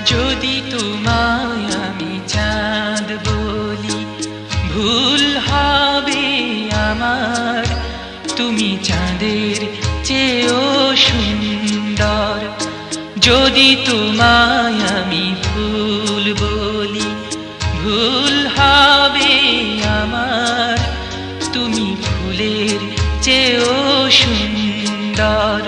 যদি তোমায় আমি চাঁদ বলি ভুল হবে আমার। তুমি চাঁদের চেয়েও সুন্দর। যদি তোমায় আমি ফুল বলি ভুল হবে আমার। তুমি ফুলের চেয়েও সুন্দর।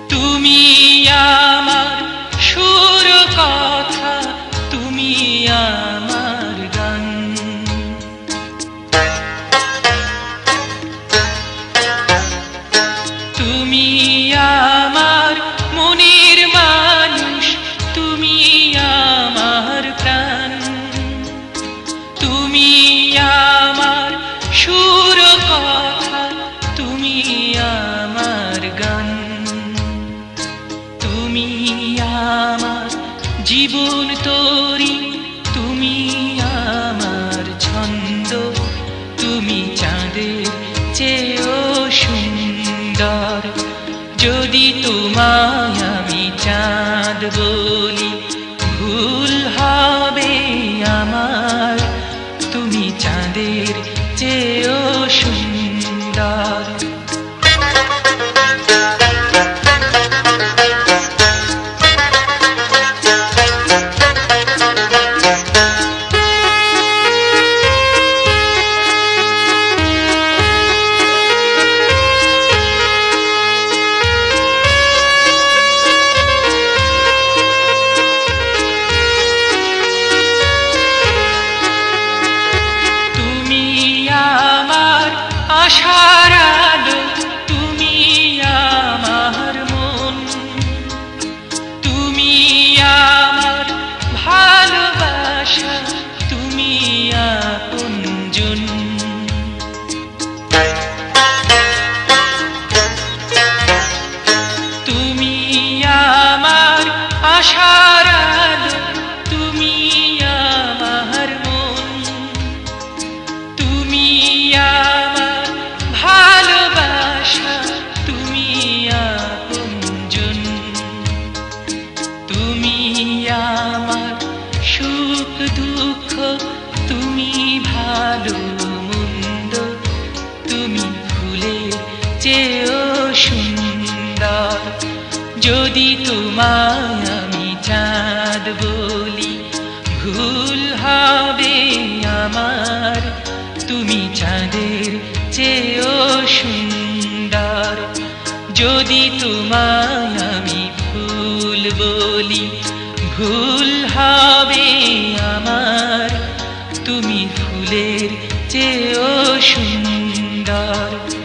তুমি আমার সুর কথা, তুমি আমার গান। তুমি আমার মনের মানুষ, তুমি আমার প্রাণ। তুমি আমার সুর কথা, তুমি আমার গান। তুমি আমার জীবন তরি, তুমি আমার ছন্দ। তুমি চাঁদের চেয়েও সুন্দর। যদি তোমায় আমি চাঁদ বলি ভুল হবে আমার। তুমি চাঁদের চেয়েও সুন্দর। আশার আলো, তুমি আমার মন। তুমি আমার ভালোবাসা, তুমি আপনজন। তুমি আমার আশার আলো, তুমি আমার মন। তুমি আমার ভালোবাসা, তুমি আপনজন। তুমি আমার সুখ দুঃখ, তুমি ভালো মন্দ। তুমি ফুলের চেয়েও সুন্দর। যদি তোমায় আমি চাঁদ বলি ভুল হবে আমার। তুমি চাঁদের চেয়েও সুন্দর। যদি তোমায় আমি ফুল বলি ভুল হবে আমার। তুমি ফুলের চেয়েও সুন্দর।